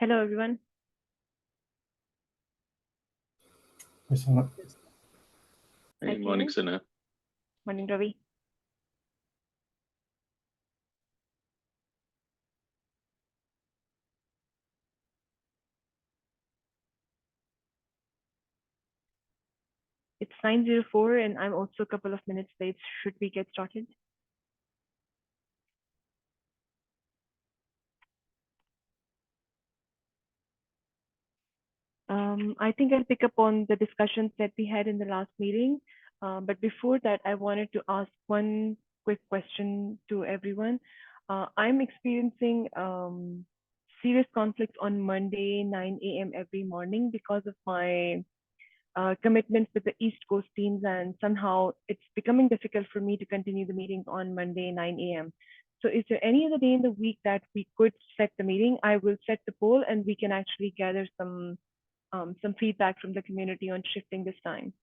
Hello, everyone. Yes, Sana. Hi, Hey, morning, Steven. Sana. Morning, Ravi. It's 9:04, and I'm also a couple of minutes late. Should we get started? I think I'll pick up on the discussions that we had in the last meeting. But before that, I wanted to ask one quick question to everyone. I'm experiencing serious conflicts on Monday, 9 a.m. every morning because of my commitments with the East Coast teams, and somehow it's becoming difficult for me to continue the meetings on Monday, 9 a.m. So is there any other day in the week that we could set the meeting? I will set the poll and we can actually gather some feedback from the community on shifting this time.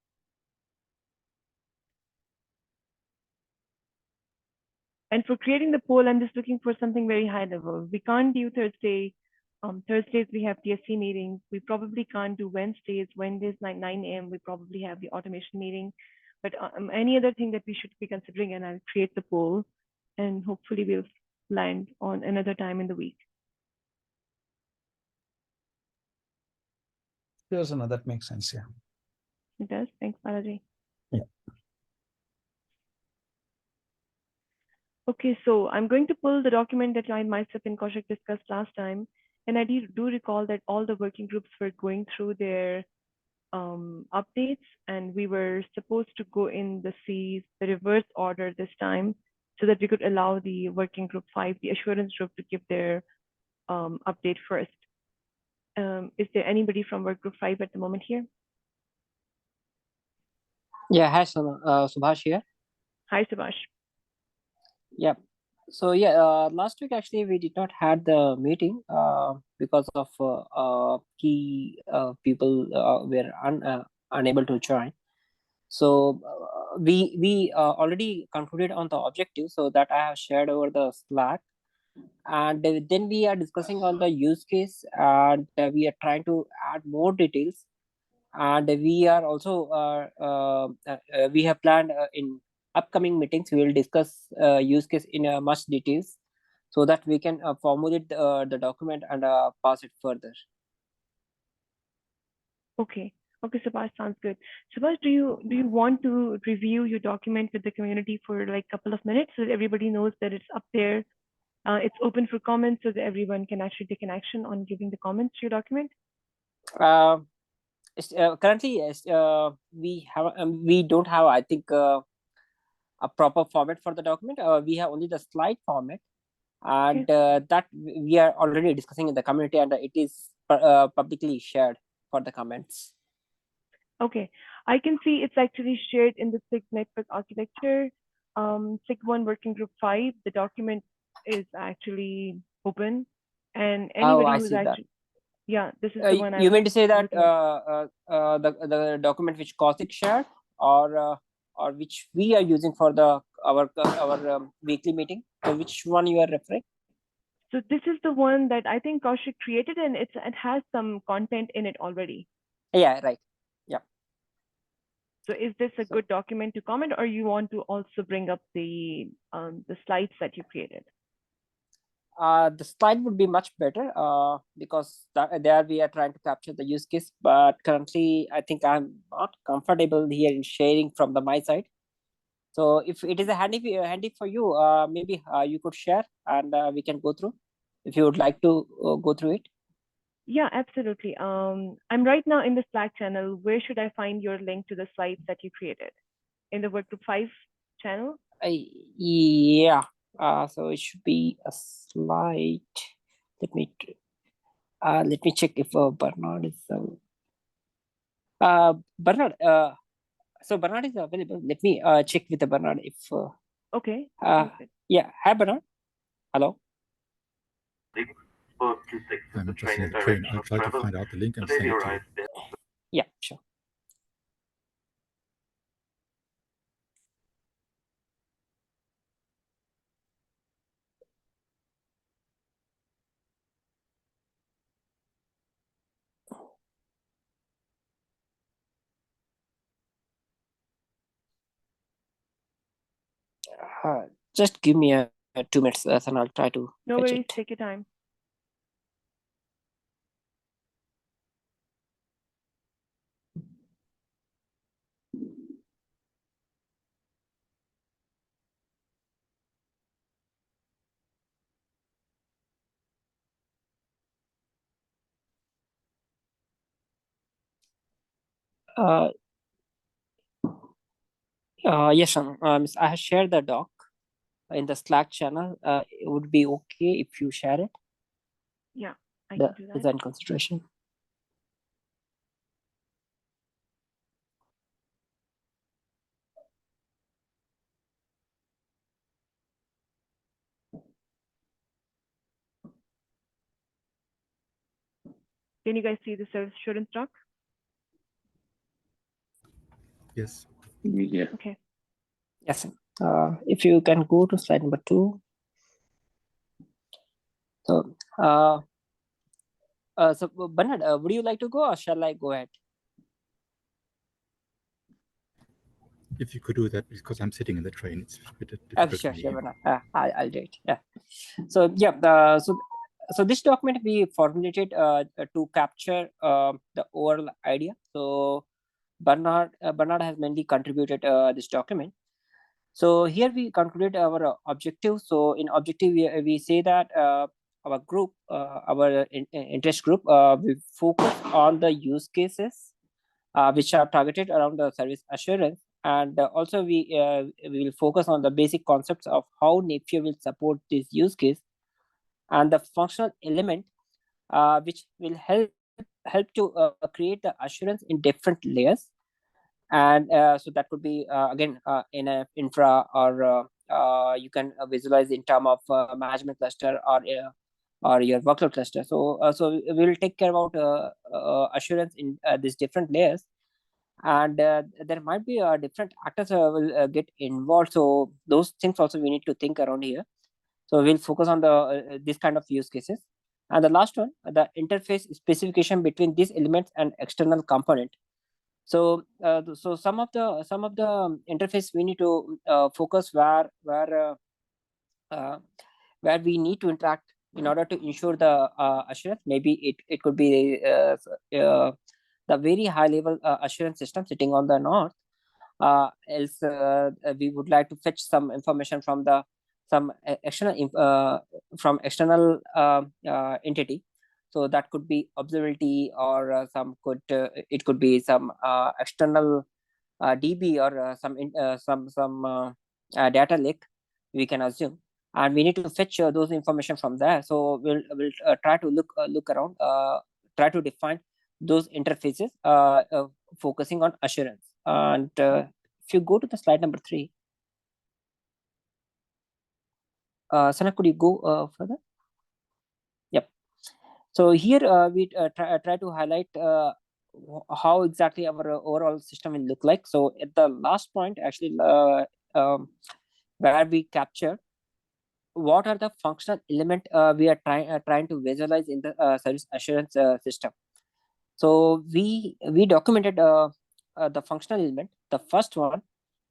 And for creating the poll, I'm just looking for something very high level. We can't do Thursday. Thursdays we have TSC meetings. We probably can't do Wednesdays. Wednesdays like 9 a.m. We probably have the automation meeting. But any other thing that we should be considering, and I'll create the poll, and hopefully we'll land on another time in the week. Yes, Sana, that makes sense. Yeah. It does. Thanks, Balaji. Yeah. Okay, so I'm going to pull the document that I myself and Kaushik discussed last time. And I do recall that all the working groups were going through their updates, and we were supposed to go in the reverse order this time so that we could allow the working group 5, the assurance group, to give their update first. Is there anybody from work group 5 at the moment here? Yeah, hi, Subhash here. Hi, Subhash. Yeah. So yeah, last week actually we did not had the meeting because of key people were unable to join. So we already concluded on the objective, so that I have shared over the Slack, and then we are discussing on the use case, and we are trying to add more details, and we are also we have planned in upcoming meetings we will discuss use case in much details so that we can formulate the document and pass it further. Okay. Okay, Subhash, sounds good. Subhash, do you want to review your document with the community for like a couple of minutes so that everybody knows that it's up there? It's open for comments so that everyone can actually take an action on giving the comments to your document. Currently, yes, we don't have, I think, a proper format for the document. We have only the slide format, and that we are already discussing in the community, and it is publicly shared for the comments. Okay, I can see it's actually shared in the SIG network architecture, SIG 1 working group 5. The document is actually open, and anybody who's actually, yeah, this is the one. You mean to say that the document which Kaushik shared, or which we are using for our weekly meeting? So which one you are referring? So this is the one that I think Kaushik created, and it has some content in it already. Yeah, right. Yeah. So is this a good document to comment, or you want to also bring up the slides that you created? The slide would be much better because there we are trying to capture the use case, but currently I think I'm not comfortable here in sharing from my side. So if it is a handy for you, maybe you could share and we can go through if you would like to go through it. Yeah, absolutely. I'm right now in the Slack channel. Where should I find your link to the slides that you created? In the Workgroup 5 channel? Yeah. So it should be a slide. Let me check if Bernard is Bernard. So Bernard is available. Let me check with the Bernard if. Okay, sounds good. Yeah. Hi Bernard. Hello. I'm just in the train. I'll try to find out the link and send it to you. Yeah, sure. Just give me a 2 minutes, and I'll try to. No fetch worries, it. take your time. Yes, I have shared the doc in the Slack channel. It would be okay if you share it. Yeah, I The can do that. design consideration. Can you guys see the service assurance doc? Yes. Yeah. Okay. Yes. If you can go to slide number 2. So, so Bernard, would you like to go or shall I go ahead? If you could do that, because I'm sitting in the train, it's a bit difficult Sure, for me. sure, Bernard. I'll do it. Yeah. So yeah, so this document we formulated to capture the overall idea. So Bernard has mainly contributed this document. So here we concluded our objective. So in objective, we say that our group, our interest group, we focus on the use cases which are targeted around the service assurance, and also we will focus on the basic concepts of how Napier will support this use case and the functional element which will help to create the assurance in different layers. And so that could be again in a infra, or you can visualize in term of management cluster or your workload cluster. So we will take care about assurance in these different layers, and there might be different actors will get involved. So those things also we need to think around here. So we'll focus on the this kind of use cases. And the last one, the interface specification between these elements and external component. So so some of the interface we need to focus where we need to interact in order to ensure the assurance. Maybe it could be the very high level assurance system sitting on the north. Else we would like to fetch some information from the some from external entity. So that could be observability, or it could be some external DB, or some data lake, we can assume, and we need to fetch those information from there. So we'll try to look around, try to define those interfaces, focusing on assurance. And if you go to the slide number 3, Sana, could you go further? Yep. So here we try to highlight how exactly our overall system will look like. So at the last point, actually, where we capture what are the functional element we are trying to visualize in the service assurance system. So we documented the functional element. The first one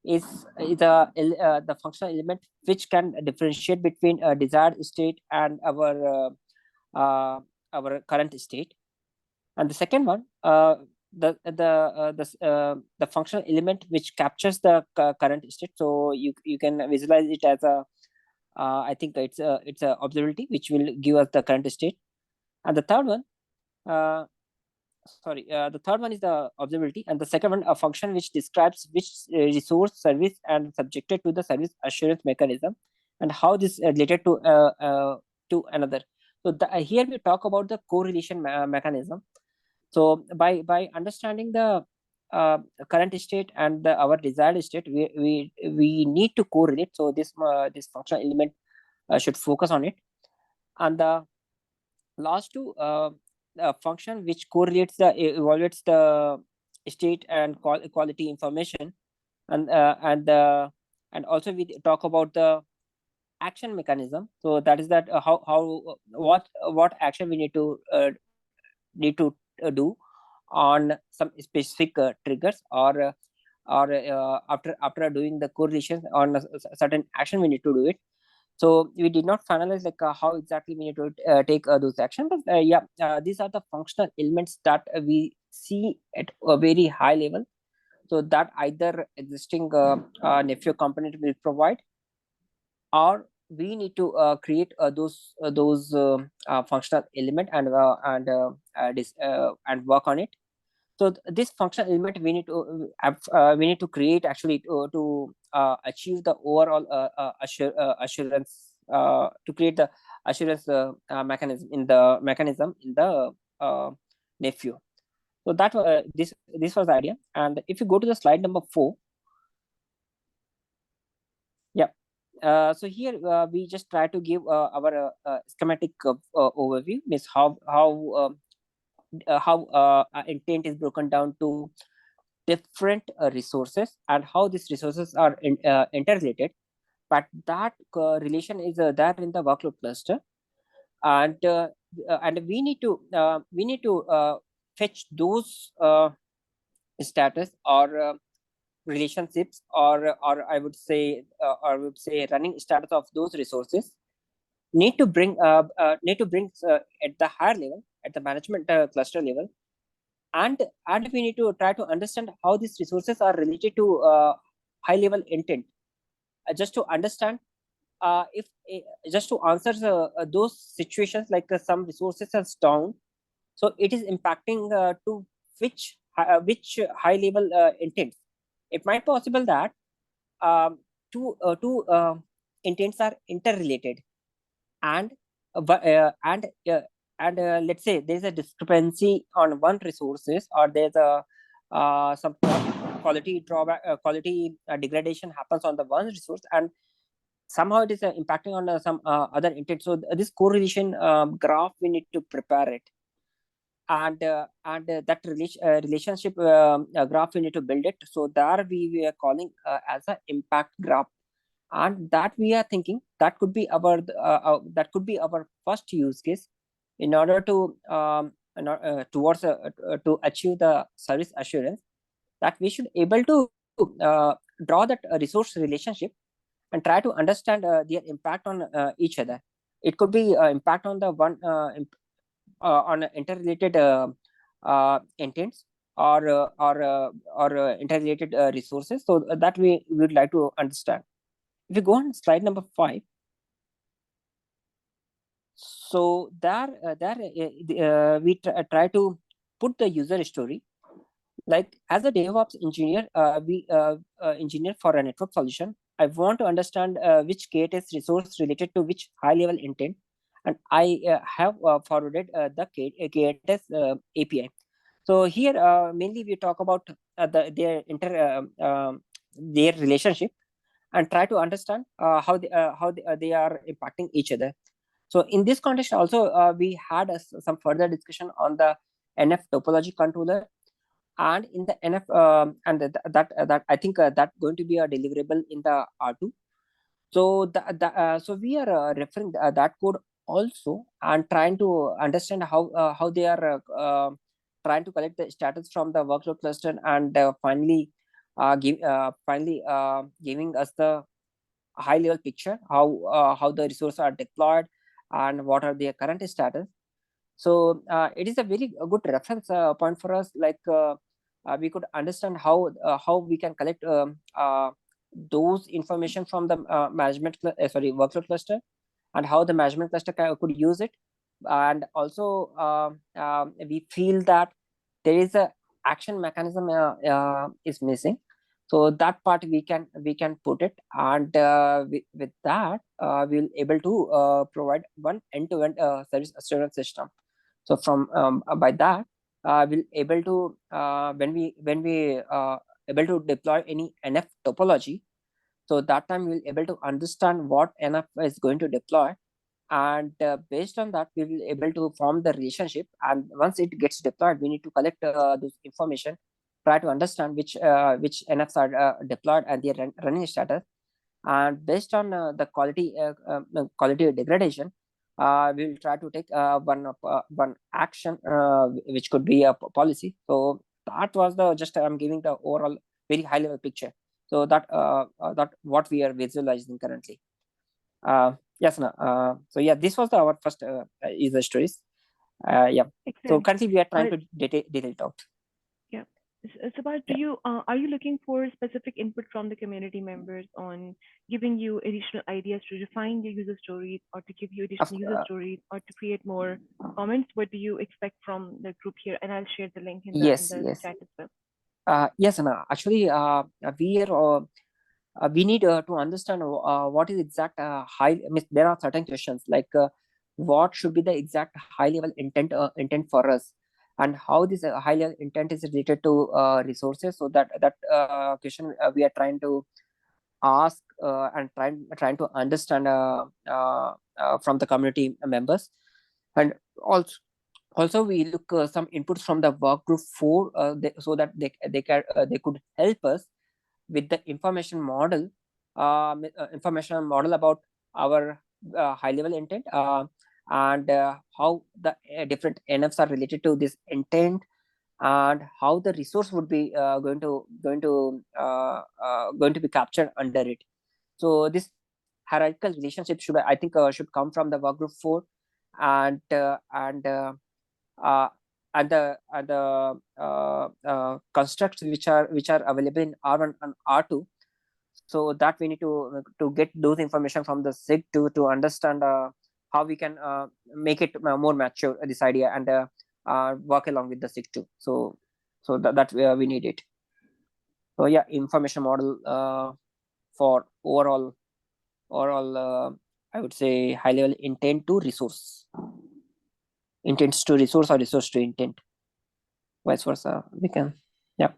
is the functional element which can differentiate between a desired state and our current state. And the second one, the functional element which captures the current state. So you can visualize it as a I think it's a observability which will give us the current state. And the third one, the third one is the observability, and the second one a function which describes which resource, service, and subjected to the service assurance mechanism, and how this related to another. So here we talk about the correlation mechanism. So by understanding the current state and our desired state, we need to correlate. So this functional element should focus on it. And the last two function which correlates the evaluates the state and quality information, and also we talk about the action mechanism. So that is that what action we need to do on some specific triggers, or after doing the correlations on a certain action we need to do it. So we did not finalize like how exactly we need to take those actions, but these are the functional elements that we see at a very high level. So that either existing Nephew component will provide, or we need to create those functional element and work on it. So this functional element we need to create actually to achieve the overall assurance, to create the assurance mechanism in the Nephew. So that this was the idea. And if you go to the slide number 4, so here we just try to give our schematic overview, means how intent is broken down to different resources, and how these resources are interrelated. But that relation is there in the workload cluster, and we need to fetch those status or relationships, or I would say running status of those resources need to bring at the higher level, at the management cluster level, and we need to try to understand how these resources are related to high level intent, just to understand if just to answer those situations, like some resources are down, so it is impacting to which high level intent. It might possible that two intents are interrelated, and let's say there's a discrepancy on one resources, or there's a some quality drawback, quality degradation happens on the one resource, and somehow it is impacting on some other intent. So this correlation graph, we need to prepare it, and that relationship graph we need to build it. So there we are calling as an impact graph, and that we are thinking that could be our first use case in order to towards to achieve the service assurance, that we should able to draw that resource relationship and try to understand their impact on each other. It could be impact on the one on interrelated intents, or interrelated resources. So that we would like to understand. If you go on slide number 5, so there we try to put the user story. Like as a DevOps engineer, we engineer for a network solution. I want to understand which KTS resource related to which high level intent, and I have forwarded the KTS API. So here mainly we talk about their relationship, and try to understand how they are impacting each other. So in this context also we had some further discussion on the NF topology controller, and in the NF and that I think that going to be a deliverable in the R2. So so we are referring that code also, and trying to understand how they are trying to collect the status from the workload cluster, and finally giving us the high level picture, how the resources are deployed and what are their current status. So it is a very good reference point for us. Like we could understand how we can collect those information from the workload cluster, and how the management cluster could use it. And also we feel that there is a action mechanism is missing, so that part we can put it. And with that we'll able to provide one end-to-end service assurance system. So from by that we'll able to when we able to deploy any NF topology, so that time we'll able to understand what NF is going to deploy, and based on that we will able to form the relationship. And once it gets deployed, we need to collect this information, try to understand which NFs are deployed and their running status. And based on the quality degradation, we will try to take one action which could be a policy. So that was the just I'm giving the overall very high level picture. So that what we are visualizing currently. Yes, no. So yeah, this was our first user stories. Yeah. So Excellent. currently we are trying to detail it out. Yeah. Subhash, are you looking for specific input from the community members on giving you additional ideas to refine your user stories, or to give you additional user stories, or to create more comments? What do you expect from the group here? And I'll share the link in the chat as well. Yes, Anna. Actually, we need to understand what is exact high. There are certain questions like what should be the exact high level intent for us, and how this high level intent is related to resources. So that question we are trying to ask and trying to understand from the community members. And also we look some inputs from the work group 4 so that they could help us with the information model about our high level intent, and how the different NFs are related to this intent, and how the resource would be going to be captured under it. So this hierarchical relationship should come from the work group 4. And uh, the constructs which are available in R1 and R2. So that we need to get those information from the SIG to understand how we can make it more mature, this idea, and work along with the SIG too. So that we need it. So yeah, information model for overall I would say high level intent to resource, intents to resource, or resource to intent, vice versa. We can, yeah.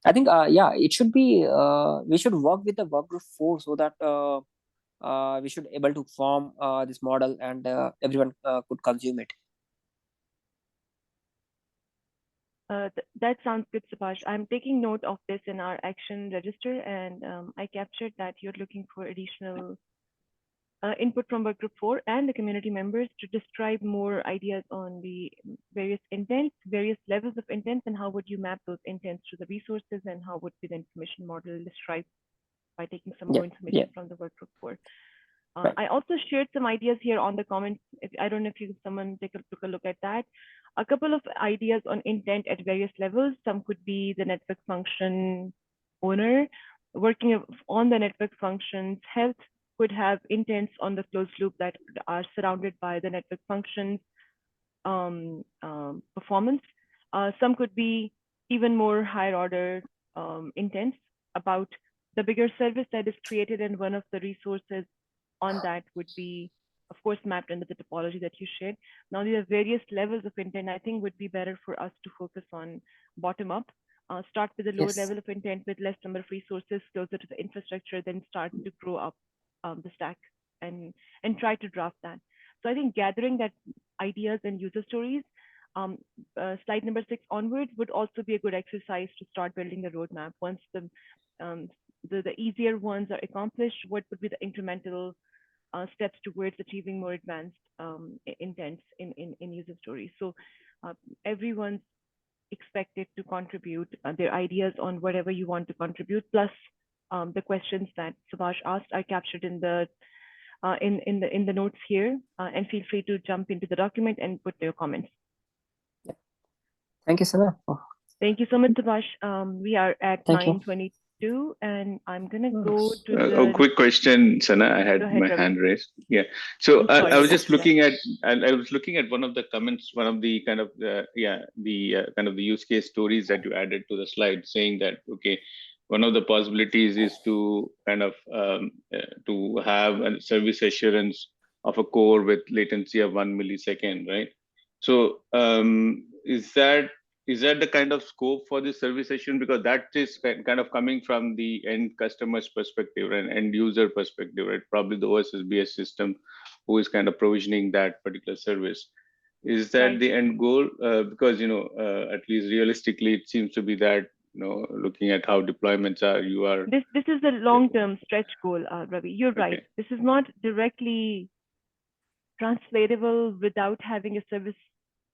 I think yeah, it should be we should work with the work group 4 so that we should able to form this model, and everyone could consume it. That sounds good, Subhash. I'm taking note of this in our action register, and I captured that you're looking for additional input from work group 4 and the community members to describe more ideas on the various intents, various levels of intents, and how would you map those intents to the resources, and how would be the information model described by taking some more information from the work group 4. Right. I also shared some ideas here on the comments. I don't know if someone took a look at that. A couple of ideas on intent at various levels. Some could be the network function owner working on the network functions. Health could have intents on the closed loop that are surrounded by the network functions performance. Some could be even more higher order intents about the bigger service that is created, and one of the resources on that would be, of course, mapped under the topology that you shared. Now, there are various levels of intent. I think would be better for us to focus on bottom up. Start with a lower level of intent with less number of resources closer to the infrastructure, then start to grow up the stack and try to draft that. So I think gathering that ideas and user stories, slide number 6 onwards, would also be a good exercise to start building the roadmap. Once the easier ones are accomplished, what would be the incremental steps towards achieving more advanced intents in user stories? So everyone's expected to contribute their ideas on whatever you want to contribute, plus the questions that Subhash asked are captured in the in the notes here, and feel free to jump into the document and put your comments. Thank you, Sana. Thank you so much, Subhash. We are at Thank you. 9:22, and I'm gonna go to the. A quick question, Sana. I had Go ahead, my Ravi. hand raised. Yeah. So I'm I sorry. was just looking at, I was looking at one of the comments, one of the kind of kind of the use case stories that you added to the slide, saying that okay, one of the possibilities is to kind of to have a service assurance of a core with latency of 1 millisecond, right? So is that the kind of scope for this service assurance? Because that is kind of coming from the end customer's perspective and end user perspective, right? Probably the OSSBS system who is kind of provisioning that particular service. Is that Right. the end goal? Because, at least realistically, it seems to be that, looking at how deployments are, you are. This is the long-term stretch goal, Ravi. You're right. Okay. This is not directly translatable without having a service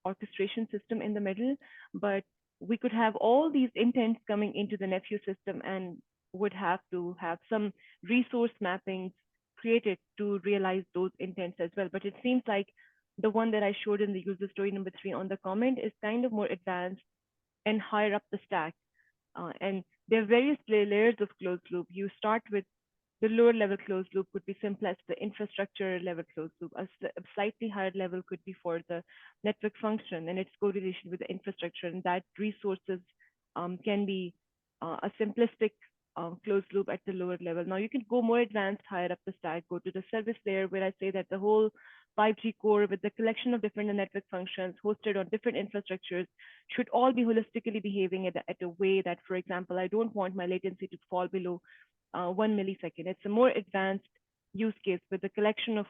orchestration system in the middle, but we could have all these intents coming into the Nephew system and would have to have some resource mappings created to realize those intents as well. But it seems like the one that I showed in the user story number 3 on the comment is kind of more advanced and higher up the stack. And there are various layers of closed loop. You start with the lower level closed loop could be simplest, the infrastructure level closed loop. A slightly higher level could be for the network function and its correlation with the infrastructure, and that resources can be a simplistic closed loop at the lower level. Now you can go more advanced higher up the stack, go to the service layer where I say that the whole 5G core with the collection of different network functions hosted on different infrastructures should all be holistically behaving at a way that, for example, I don't want my latency to fall below 1 millisecond. It's a more advanced use case with a collection of,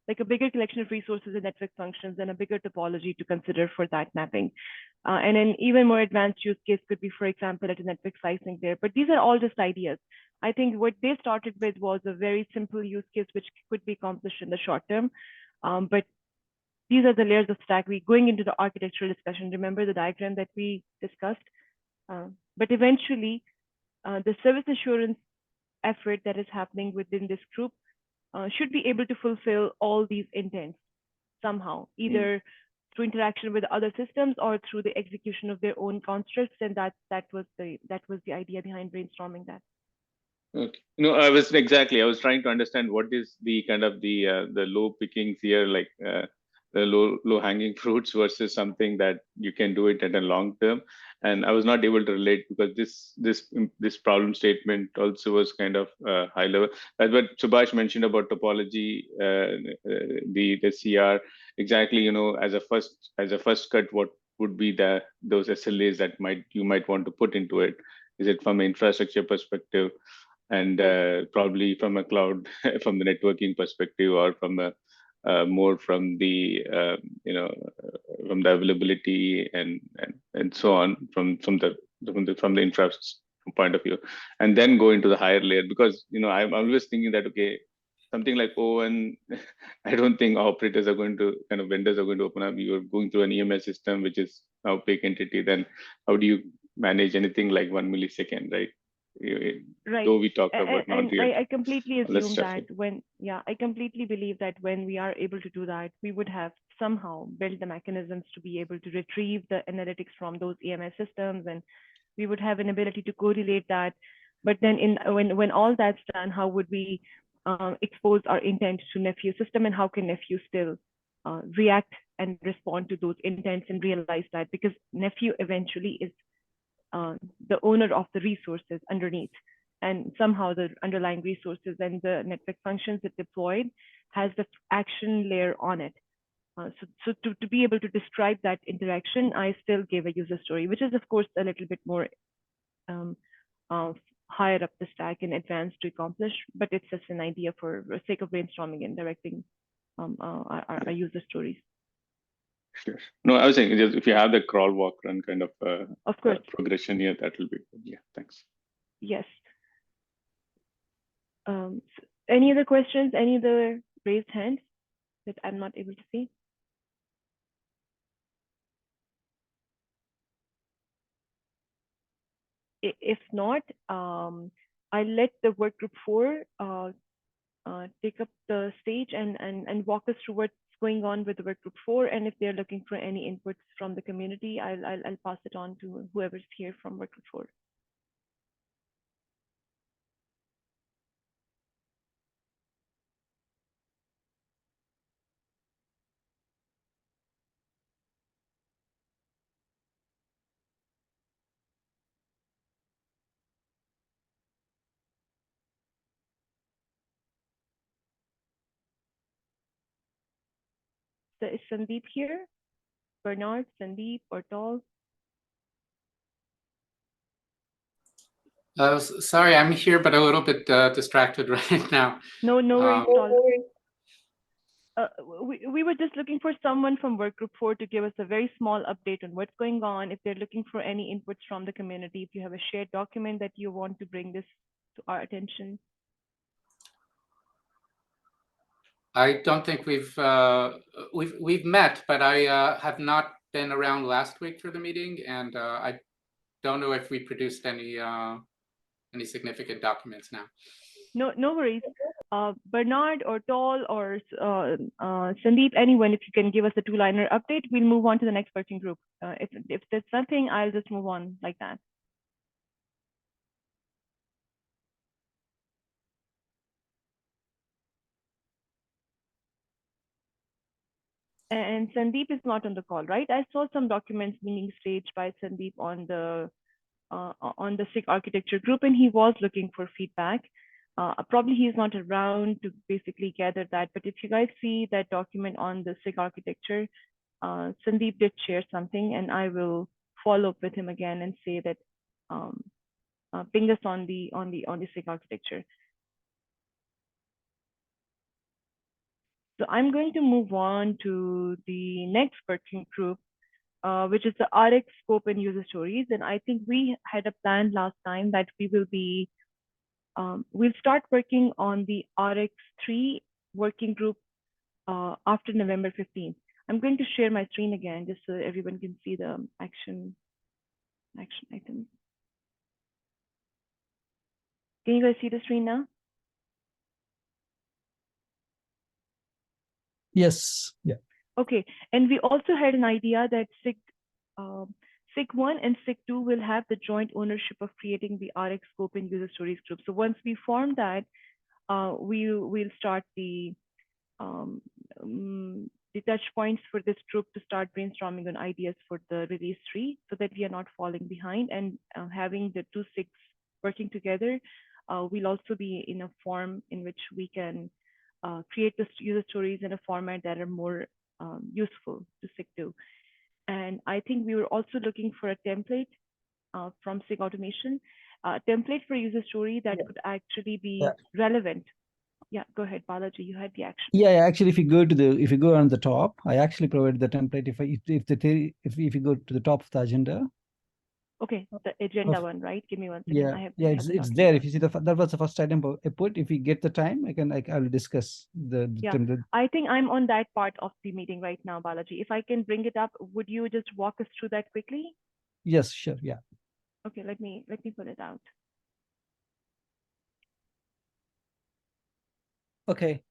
like a bigger collection of resources and network functions and a bigger topology to consider for that mapping. And an even more advanced use case could be, for example, at a network slicing there. But these are all just ideas. I think what they started with was a very simple use case which could be accomplished in the short term. But these are the layers of stack. We're going into the architectural discussion. Remember the diagram that we discussed? But eventually, the service assurance effort that is happening within this group should be able to fulfill all these intents somehow, either through interaction with other systems or through the execution of their own constructs. And that was the idea behind brainstorming that. Okay. No, I was trying to understand what is the kind of the low pickings here, like the low hanging fruits versus something that you can do it at a long term. And I was not able to relate because this problem statement also was kind of high level. That's what Subhash mentioned about topology, the CR. Exactly, as a first cut, what would be those SLAs that you might want to put into it? Is it from an infrastructure perspective? And probably from a cloud, from the networking perspective, or from a more from the from the availability and so on from the infrastructure point of view, and then go into the higher layer. Because I'm always thinking that okay, something like ON, I don't think operators are going to vendors are going to open up. You're going through an EMS system which is an opaque entity. Then how do you manage anything like 1 millisecond, right? Right. Though we talked about And not real. I completely Let's assume stuff that it. I completely believe that when we are able to do that, we would have somehow built the mechanisms to be able to retrieve the analytics from those EMS systems, and we would have an ability to correlate that. But then when all that's done, how would we expose our intent to Nephew system, and how can Nephew still react and respond to those intents and realize that? Because Nephew eventually is the owner of the resources underneath, and somehow the underlying resources and the network functions it deployed has the action layer on it. So to be able to describe that interaction, I still gave a user story, which is of course a little bit more higher up the stack and advanced to accomplish, but it's just an idea for the sake of brainstorming and directing our user stories. Sure. No, I was saying if you have the crawl, walk, run kind of course. progression here, that will be good. Yeah, thanks. Yes. Any other questions? Any other raised hands that I'm not able to see? If not, I'll let the work group 4 take up the stage and walk us through what's going on with work group 4. And if they're looking for any inputs from the community, I'll pass it on to whoever's here from work group 4. So is Sandeep here? Bernard, Sandeep, or Tall? Sorry, I'm here, but a little bit distracted right now. No worries, Um, Tall. We were just looking for someone from work group 4 to give us a very small update on what's going on. If they're looking for any inputs from the community, if you have a shared document that you want to bring this to our attention. I don't think we've met, but I have not been around last week for the meeting, and I don't know if we produced any significant documents now. No worries. Bernard or Tall or Sandeep, anyone, if you can give us a 2-liner update, we'll move on to the next working group. If there's nothing, I'll just move on like that. And Sandeep is not on the call, right? I saw some documents being staged by Sandeep on the SIG architecture group, and he was looking for feedback. Probably he's not around to basically gather that, but if you guys see that document on the SIG architecture, Sandeep did share something, and I will follow up with him again and say that ping us on the SIG architecture. So I'm going to move on to the next working group, which is the RX scope and user stories. And I think we had a plan last time that we will be, we'll start working on the RX3 working group after November 15th. I'm going to share my screen again just so everyone can see the action items. Can you guys see the screen now? Yes. Yeah. Okay, and we also had an idea that SIG1 and SIG2 will have the joint ownership of creating the RX scope and user stories group. So once we form that, we'll start the touch points for this group to start brainstorming on ideas for the release 3 so that we are not falling behind, and having the 2 SIGs working together, we'll also be in a form in which we can create the user stories in a format that are more useful to SIG2. And I think we were also looking for a template from SIG Automation, a template for user story that could actually be relevant. Yeah, go ahead, Balaji, you had the action. Yeah, actually, if you go on the top, I actually provided the template. If you go to the top of the agenda. Okay, the agenda one, right? Give me one second. Yeah, it's there. If you see that was the first item I put. If we get the time, I will discuss the template. I think I'm on that part of the meeting right now, Balaji. If I can bring it up, would you just walk us through that quickly? Yes, sure. Yeah. Okay, let me put it out. Okay.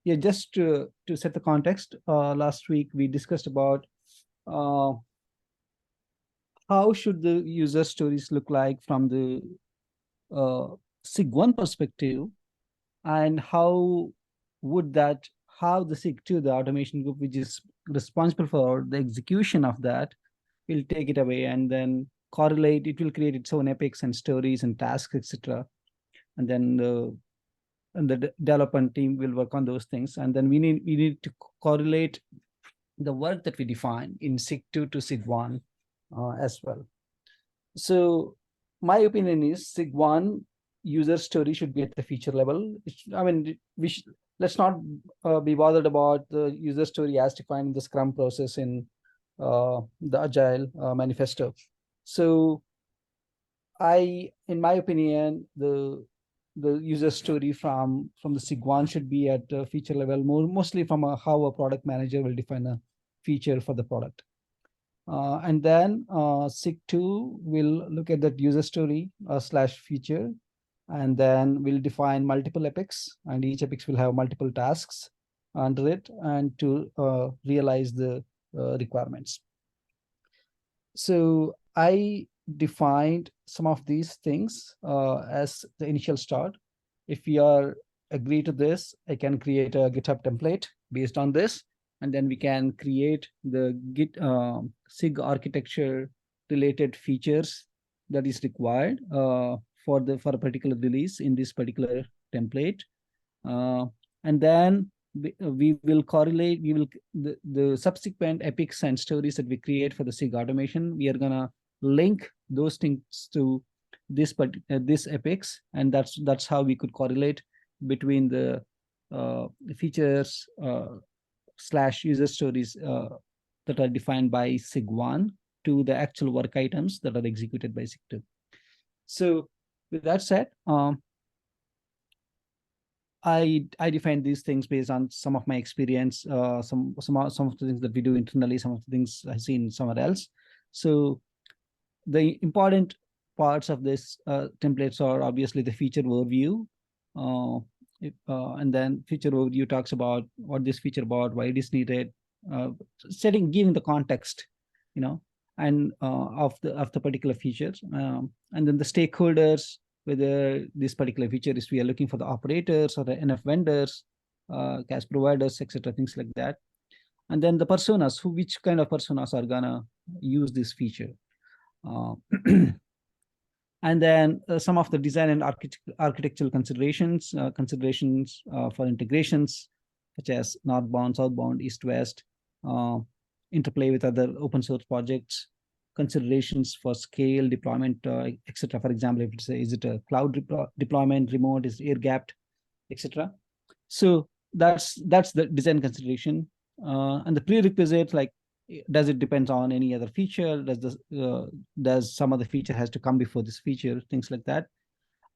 Yeah, just to set the context, last week we discussed about how should the user stories look like from the SIG1 perspective, and how the SIG2, the automation group, which is responsible for the execution of that, will take it away and then correlate. It will create its own epics and stories and tasks, etc. And then the development team will work on those things. And then we need to correlate the work that we define in SIG2 to SIG1 as well. So my opinion is SIG1 user story should be at the feature level. Let's not be bothered about the user story as defined in the Scrum process in the Agile manifesto. So in my opinion, the user story from the SIG1 should be at a feature level, mostly from how a product manager will define a feature for the product. And then SIG2 will look at that user story / feature And then we'll define multiple epics, and each epics will have multiple tasks under it, and to realize the requirements. So I defined some of these things as the initial start. If we are agree to this, I can create a GitHub template based on this, and then we can create the SIG architecture related features that is required for a particular release in this particular template. And then we will correlate, the subsequent epics and stories that we create for the SIG automation, we are gonna link those things to this epics, and that's how we could correlate between the features / user stories that are defined by SIG1 to the actual work items that are executed by SIG2. So with that said, I define these things based on some of my experience, some of the things that we do internally, some of the things I've seen somewhere else. So the important parts of this templates are obviously the feature overview, and then feature overview talks about what this feature about, why it is needed, giving the context, and of the particular features, and then the stakeholders, whether this particular feature is we are looking for the operators or the NF vendors, cash providers, etc., things like that. And then the personas, which kind of personas are gonna use this feature. And then some of the design and architectural considerations for integrations, such as northbound, southbound, east-west, interplay with other open source projects, considerations for scale, deployment, etc. For example, if it's is it a cloud deployment, remote, is air gapped, etc. So that's the design consideration, and the prerequisite, like, does it depend on any other feature? Does some other feature has to come before this feature? Things like that,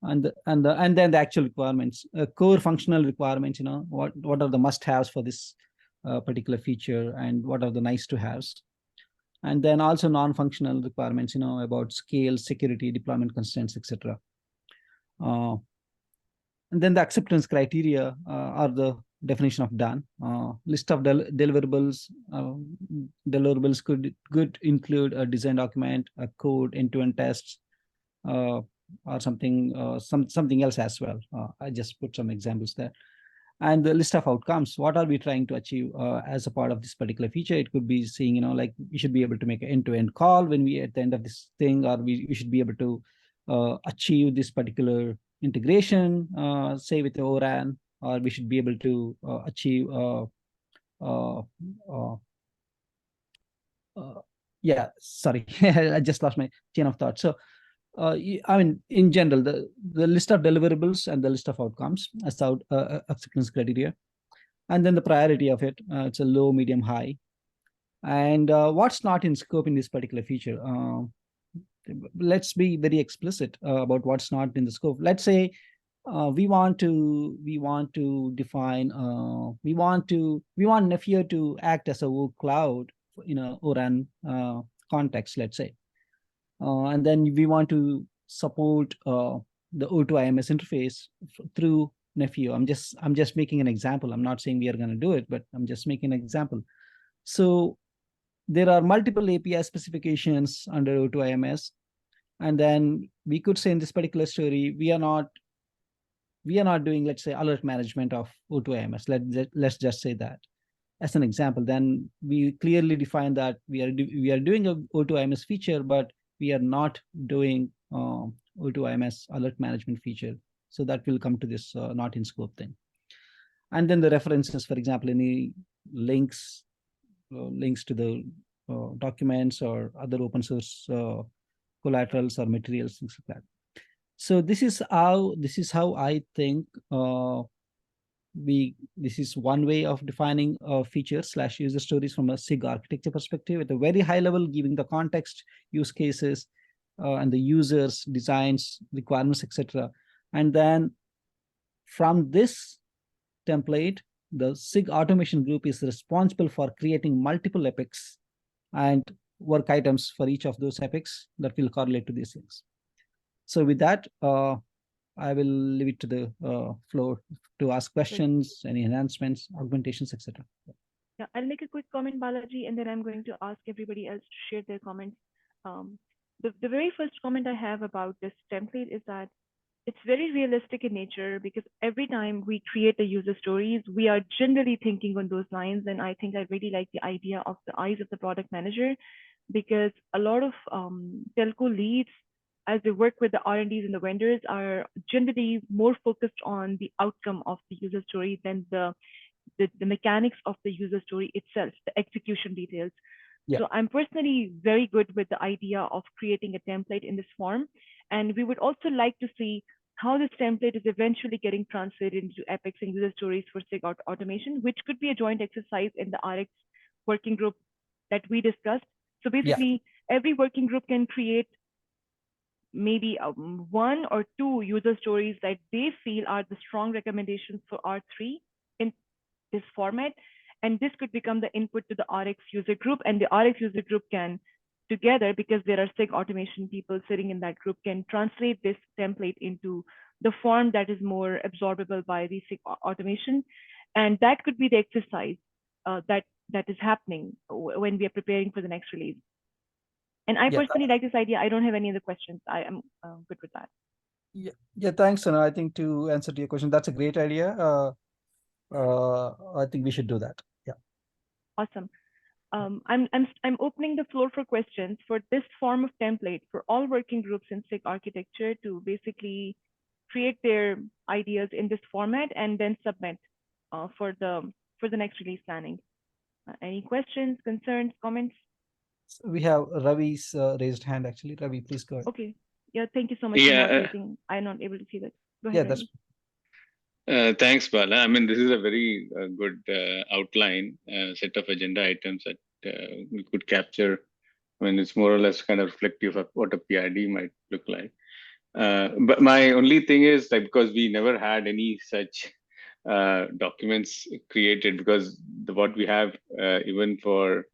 and then the actual requirements, core functional requirements. What are the must-haves for this particular feature, and what are the nice-to-haves? And then also non-functional requirements, about scale, security, deployment constraints, etc. And then the acceptance criteria are the definition of done. List of deliverables. Deliverables could include a design document, a code, end-to-end tests, or something else as well. I just put some examples there. And the list of outcomes. What are we trying to achieve as a part of this particular feature? It could be saying, like, we should be able to make an end-to-end call when we at the end of this thing, or we should be able to achieve this particular integration, say with the ORAN, or we should be able to achieve yeah, sorry, I just lost my chain of thought. So I mean, in general, the list of deliverables and the list of outcomes as acceptance criteria, and then the priority of it. It's a low, medium, high, and what's not in scope in this particular feature. Let's be very explicit about what's not in the scope. Let's say we want to define. We want Nephier to act as a cloud, ORAN context. Let's say. And then we want to support the O2IMS interface through Nephew. I'm just making an example. I'm not saying we are going to do it, but I'm just making an example. So there are multiple API specifications under O2IMS, and then we could say in this particular story, we are not doing, let's say, alert management of O2IMS. Let's just say that as an example. Then we clearly define that we are doing a O2IMS feature, but we are not doing O2IMS alert management feature. So that will come to this not in scope thing. And then the references, for example, any links to the documents or other open source collaterals or materials, things like that. So this is how I think this is one way of defining features / user stories from a SIG architecture perspective at a very high level, giving the context, use cases, and the users, designs, requirements, etc. And then from this template, the SIG automation group is responsible for creating multiple epics and work items for each of those epics that will correlate to these things. So with that, I will leave it to the floor to ask questions, any enhancements, augmentations, etc. Yeah, I'll make a quick comment, Balaji, and then I'm going to ask everybody else to share their comments. The very first comment I have about this template is that it's very realistic in nature, because every time we create the user stories, we are generally thinking on those lines. And I think I really like the idea of the eyes of the product manager, because a lot of telco leads, as they work with the R&Ds and the vendors, are generally more focused on the outcome of the user story than the mechanics of the user story itself, the execution details. Yeah. So I'm personally very good with the idea of creating a template in this form. And we would also like to see how this template is eventually getting translated into epics and user stories for SIG automation, which could be a joint exercise in the RX working group that we discussed. So basically, every working group can create maybe one or two user stories that they feel are the strong recommendations for R3 in this format. And this could become the input to the RX user group, and the RX user group can together, because there are SIG automation people sitting in that group, can translate this template into the form that is more absorbable by the SIG automation. And that could be the exercise that is happening when we are preparing for the next release. And I personally like this idea. I don't have any other questions. I am good with that. Yeah, thanks, Sana. I think to answer to your question, that's a great idea. I think we should do that. Yeah. Awesome. I'm opening the floor for questions for this form of template for all working groups in SIG architecture to basically create their ideas in this format and then submit for the next release planning. Any questions, concerns, comments? We have Ravi's raised hand actually. Ravi, please go ahead. Okay. Yeah, thank you so much for moderating. I'm not able to see that. Go ahead. Yeah, thanks, Bala. I mean, this is a very good outline, set of agenda items that we could capture. I mean, it's more or less kind of reflective of what a PID might look like. But my only thing is, like, because we never had any such documents created, because what we have even for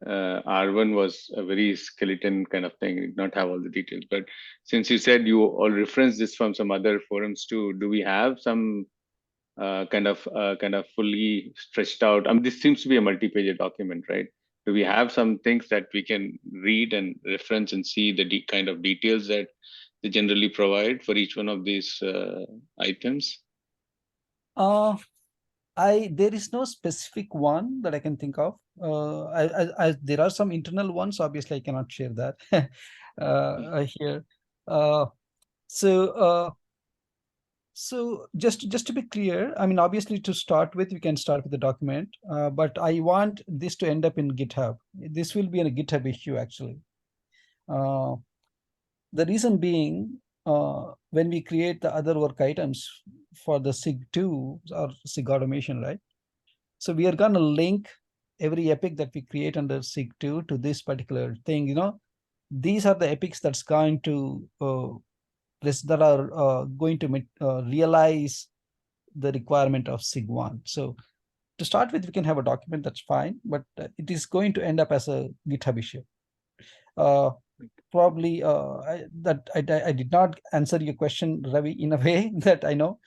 R1 was a very skeleton kind of thing, did not have all the details. But since you said you all referenced this from some other forums too, do we have some kind of fully stretched out? This seems to be a multi-page document, right? Do we have some things that we can read and reference and see the kind of details that they generally provide for each one of these items? There is no specific one that I can think of. There are some internal ones. Obviously, I cannot share that here. So just to be clear, I mean, obviously, to start with, we can start with the document, but I want this to end up in GitHub. This will be in a GitHub issue, actually. The reason being, when we create the other work items for the SIG2 or SIG automation, right? So we are going to link every epic that we create under SIG2 to this particular thing. You know, these are the epics that's going to that are going to realize the requirement of SIG1. So to start with, we can have a document, that's fine, but it is going to end up as a GitHub issue. Probably I did not answer your question, Ravi, in a way that I know.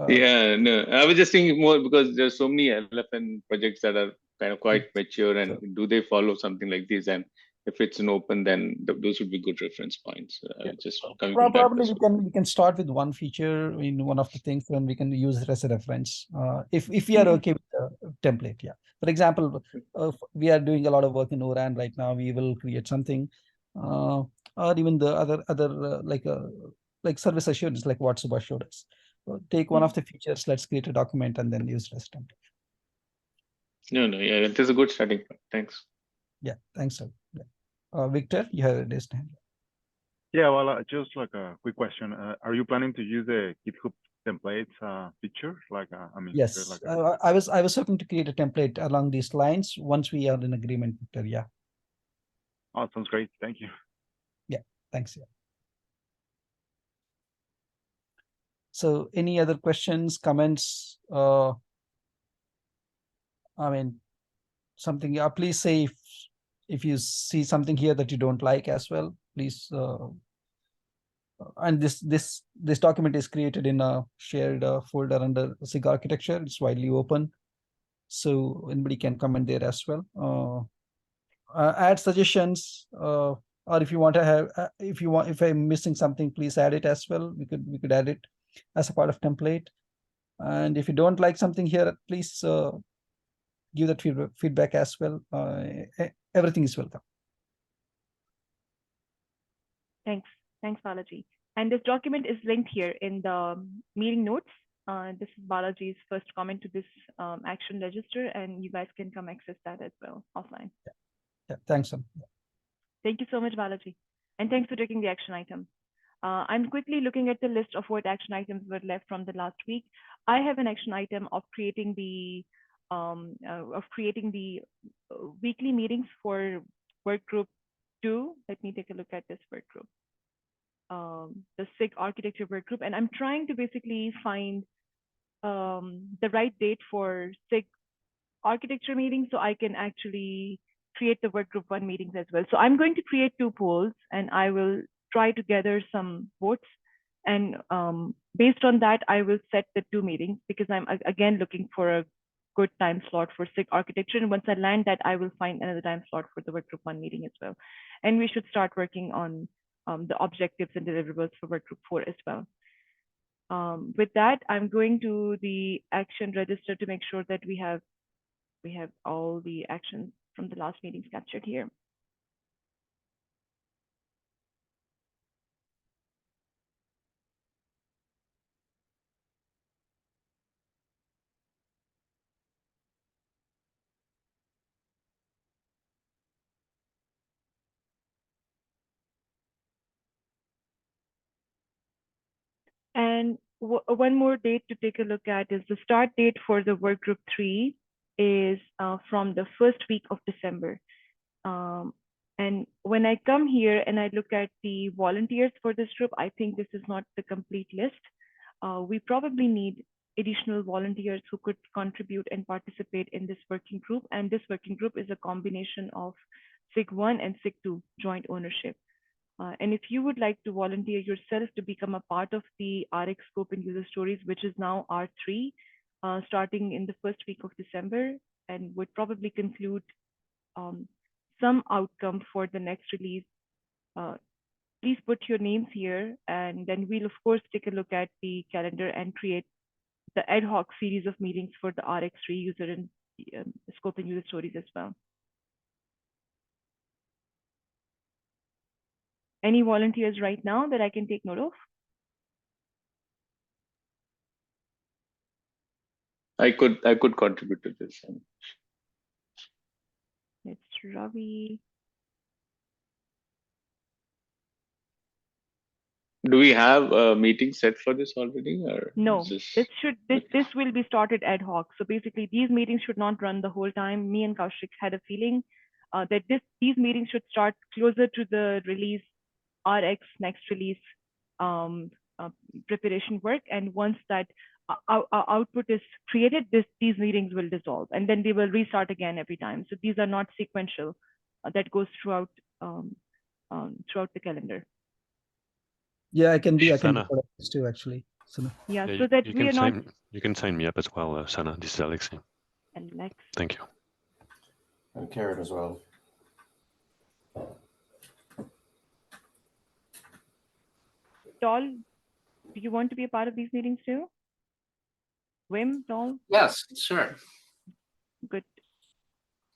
Yeah, no, I was just thinking more because there's so many LFN projects that are kind of quite mature, and do they follow something like this? And if it's an open, then those would be good reference points. Just coming from that probably we can start with one feature in one of the things, and we can use it as a reference. If we are okay with the template, yeah. For example, we are doing a lot of work in ORAN right now. We will create something, or even the other like service assurance, like what Subhash showed us. So take one of the features. Let's create a document and then use REST template. No, yeah, it is a good starting point. Thanks. Yeah, thanks, sir. Yeah. Victor, you have raised hand. Yeah, well, just like a quick question. Are you planning to use the GitHub templates feature? Like, I mean, yes, like I was hoping to create a template along these lines once we are in agreement, Victor. Yeah. Oh, sounds great. Thank you. Yeah, thanks. Yeah. So, any other questions, comments? I mean, something. Please say if you see something here that you don't like as well. Please and this document is created in a shared folder under SIG architecture. It's widely open, so anybody can comment there as well. Add suggestions, or if you want to have, if I'm missing something, please add it as well. We could add it as a part of template. And if you don't like something here, please give that feedback as well. Everything is welcome. Thanks. Thanks, Balaji. And this document is linked here in the meeting notes. This is Balaji's first comment to this action register, and you guys can come access that as well offline. Yeah, thanks. Son. Thank you so much, Balaji. And thanks for taking the action item. I'm quickly looking at the list of what action items were left from the last week. I have an action item of creating the weekly meetings for work group 2. Let me take a look at this work group. The SIG architecture work group, and I'm trying to basically find the right date for SIG architecture meetings so I can actually create the work group 1 meetings as well. So I'm going to create 2 polls, and I will try to gather some votes, and based on that I will set the 2 meetings, because I'm again looking for a good time slot for SIG architecture, and once I land that, I will find another time slot for the work group 1 meeting as well. And we should start working on the objectives and deliverables for work group 4 as well. With that, I'm going to the action register to make sure that we have all the actions from the last meetings captured here. And one more date to take a look at is the start date for the work group 3 is from the first week of December. And when I come here and I look at the volunteers for this group, I think this is not the complete list. We probably need additional volunteers who could contribute and participate in this working group. And this working group is a combination of SIG1 and SIG2 joint ownership. And if you would like to volunteer yourself to become a part of the RX scope and user stories, which is now R3, starting in the first week of December, and would probably conclude some outcome for the next release, please put your names here, and then we'll of course take a look at the calendar and create the ad hoc series of meetings for the RX3 user and scope and user stories as well. Any volunteers right now that I can take note of? I could contribute to this. It's Ravi. Do we have a meeting set for this already, or no? this This will be started ad hoc. So basically, these meetings should not run the whole time. Me and Kaushik had a feeling that these meetings should start closer to the release, RX next release preparation work, and once that output is created, these meetings will dissolve, and then they will restart again every time. So these are not sequential. That goes throughout the calendar. Yeah, I can be Sana. part of this too, actually. So, Yeah, Yeah, so that you we can are not. you can sign me up as well, Sana. This is Alexei. And Lex. Thank you. And Karen as well. Tall, do you want to be a part of these meetings too? Wim, Tall? Yes, sure. Good.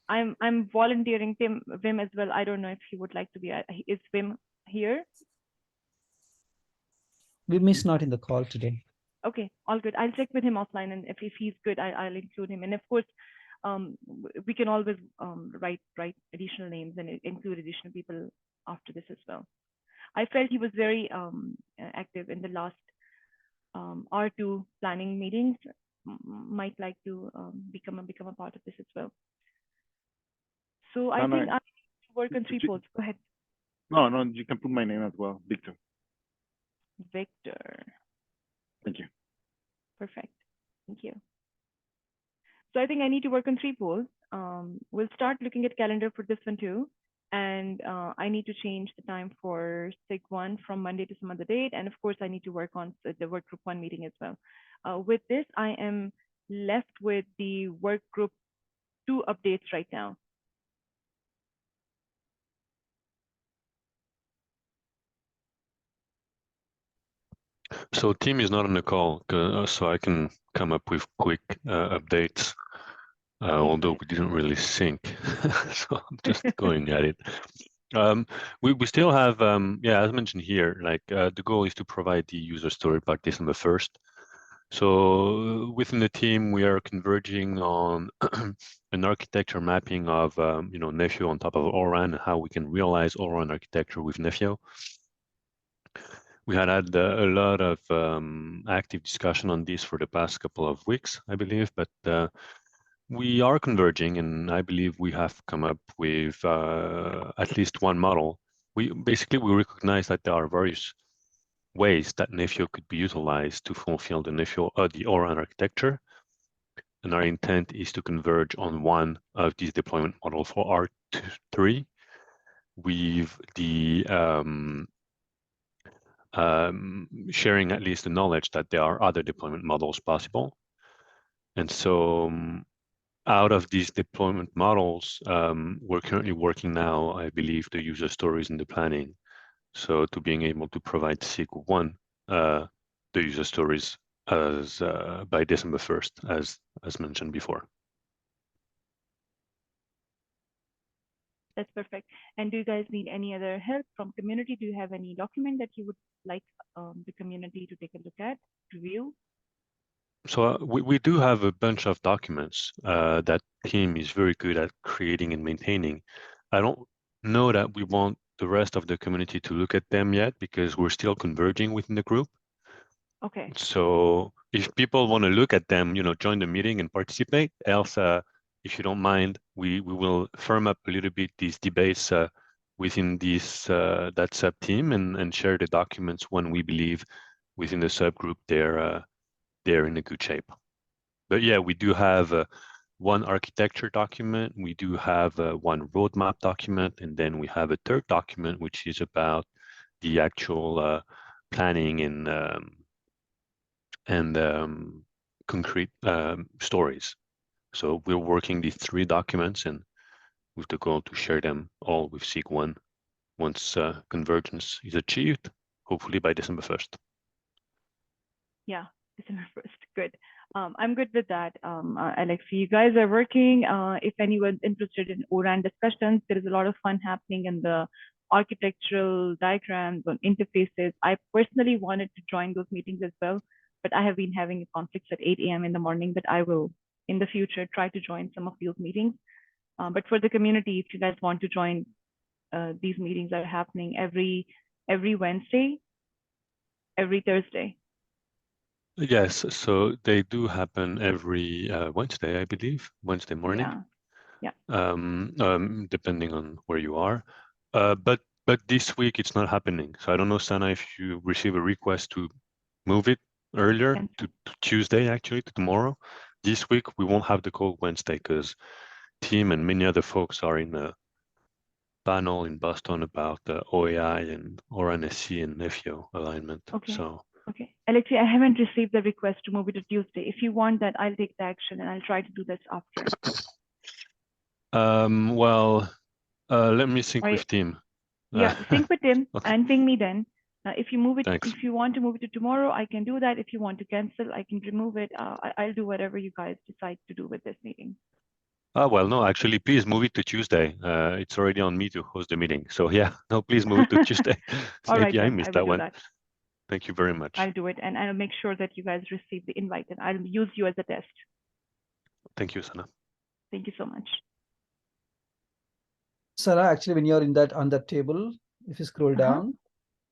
I'm volunteering Wim as well. I don't know if he would like to be. Is Wim here? Wim is not in the call today. Okay, all good. I'll check with him offline, and if he's good, I'll include him. And of course, we can always write additional names and include additional people after this as well. I felt he was very active in the last R2 planning meetings. Might like to become a part of this as well. So I think I work on 3 polls. Go ahead. No, you can put my name as well, Victor. Victor. Thank you. Perfect. Thank you. So I think I need to work on 3 polls. We'll start looking at calendar for this one too. and I need to change the time for SIG1 from Monday to some other date. And of course, I need to work on the work group 1 meeting as well. With this, I am left with the work group 2 updates right now. So team is not on the call, so I can come up with quick updates, although we didn't really sync. So I'm just going at it. We still have, yeah, as mentioned here, like the goal is to provide the user story by December 1st. So within the team, we are converging on an architecture mapping of, Nefio on top of ORAN and how we can realize ORAN architecture with Nefio. We had a lot of active discussion on this for the past couple of weeks, I believe, but we are converging, and I believe we have come up with at least one model. We recognize that there are various ways that Nefio could be utilized to fulfill the the ORAN architecture, and our intent is to converge on one of these deployment models for R3 with the sharing at least the knowledge that there are other deployment models possible. And so out of these deployment models, we're currently working now, I believe, the user stories in the planning. So to being able to provide SIG1, the user stories as by December 1st, as mentioned before. That's perfect. And do you guys need any other help from community? Do you have any document that you would like the community to take a look at, review? So we do have a bunch of documents that team is very good at creating and maintaining. I don't know that we want the rest of the community to look at them yet because we're still converging within the group. Okay. So if people want to look at them, join the meeting and participate. Else, if you don't mind, we will firm up a little bit these debates within that sub team and share the documents when we believe within the subgroup they're in a good shape. But yeah, we do have one architecture document, we do have one roadmap document, and then we have a third document which is about the actual planning and concrete stories. So we're working these 3 documents and with the goal to share them all with SIG1 once convergence is achieved, hopefully by December 1st. Yeah, December 1st. Good. I'm good with that, Alex. You guys are working. If anyone's interested in ORAN discussions, there is a lot of fun happening in the architectural diagrams on interfaces. I personally wanted to join those meetings as well, but I have been having conflicts at 8 a.m. in the morning, but I will in the future try to join some of these meetings. But for the community, if you guys want to join, these meetings are happening every Wednesday, every Thursday. Yes, so they do happen every Wednesday, I believe, Wednesday morning. Yeah. Depending on where you are. But this week it's not happening. So I don't know, Sana, if you receive a request to move it earlier to Tuesday, actually, to tomorrow. This week we won't have the call Wednesday because team and many other folks are in a panel in Boston about the OAI and ORAN-SC and Nefio alignment. Okay. So. Okay. Alexei, I haven't received the request to move it to Tuesday. If you want that, I'll take the action and I'll try to do this after. Well, let me sync with Tim. Yeah, sync with Tim Okay. and ping me then. If you move it, Thanks. if you want to move it to tomorrow, I can do that. If you want to cancel, I can remove it. I'll do whatever you guys decide to do with this meeting. Well, no, actually, please move it to Tuesday. It's already on me to host the meeting. So yeah, no, please move it to Tuesday. All right, Maybe I then. missed I will that do one. that. Thank you very much. I'll do it, and I'll make sure that you guys receive the invite, and I'll use you as a test. Thank you, Sana. Thank you so much. Sarah, actually, when you're on that table, if you scroll down,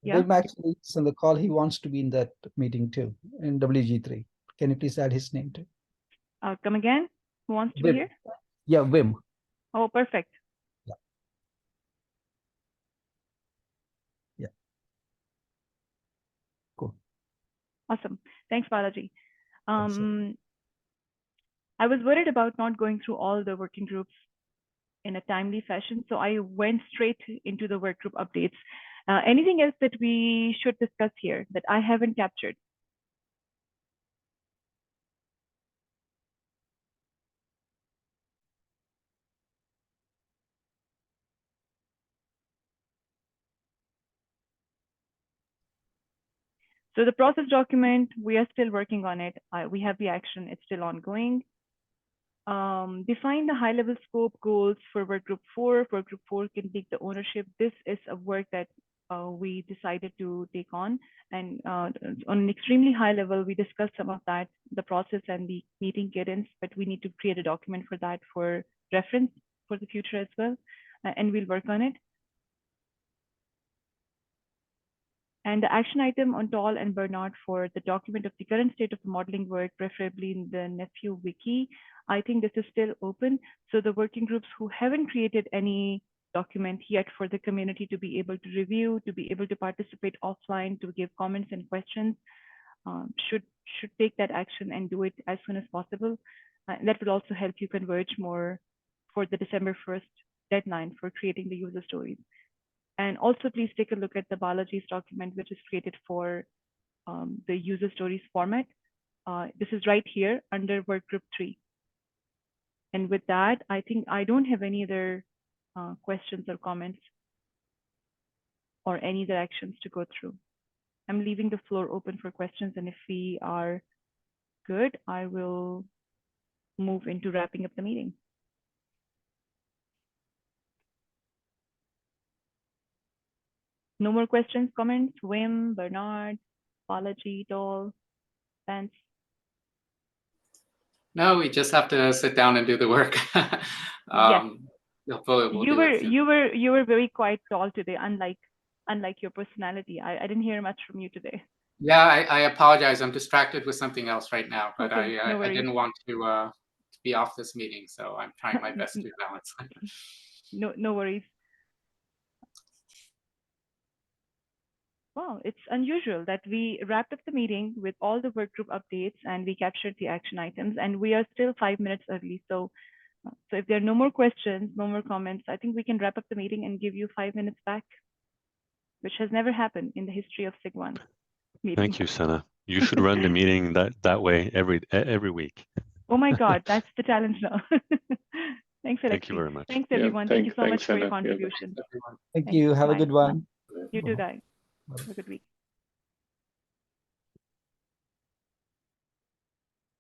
Yeah. Wim actually is on the call. He wants to be in that meeting too, in WG3. Can you please add his name too? Come again? Who wants to Wim. be here? Yeah, Wim. Oh, perfect. Yeah. Yeah. Cool. Awesome. Thanks, Balaji. I was worried about not going through all the working groups in a timely fashion. So I went straight into the work group updates. Anything else that we should discuss here that I haven't captured? So the process document, we are still working on it. We have the action, it's still ongoing. Define the high-level scope goals for work group 4. Work group 4 can take the ownership. This is a work that we decided to take on. And on an extremely high level, we discussed some of that, the process and the meeting cadence, but we need to create a document for that for reference for the future as well. And we'll work on it. And the action item on Tall and Bernard for the document of the current state of the modeling work, preferably in the Nephew wiki. I think this is still open. So the working groups who haven't created any document yet for the community to be able to review, to be able to participate offline, to give comments and questions, should take that action and do it as soon as possible. That will also help you converge more for the December 1st deadline for creating the user stories. And also, please take a look at the Balaji's document, which is created for the user stories format. This is right here under work group 3. And with that, I think I don't have any other questions or comments or any other actions to go through. I'm leaving the floor open for questions. And if we are good, I will move into wrapping up the meeting. No more questions, comments? Wim, Bernard, Balaji, Dol, Vance? No, we just have to sit down and do the work. Yes. We'll You were very quiet, Tall, today, unlike your personality. I didn't hear much from you today. Yeah, I apologize. I'm distracted with something else right now, but Okay, no I didn't want to be off this meeting, so I'm trying my best to balance. No worries. Well, it's unusual that we wrapped up the meeting with all the work group updates and we captured the action items, and we are still 5 minutes early. So if there are no more questions, no more comments, I think we can wrap up the meeting and give you 5 minutes back, which has never happened in the history of SIG 1 meeting. Thank you, Sana. You should run the meeting that way every week. Oh my God, that's the challenge now. Thanks, Alexi. Thank you very much. Thanks, everyone. Thank you so much for your contribution. Thank you. Have a good one. You too, guys. Have a good week.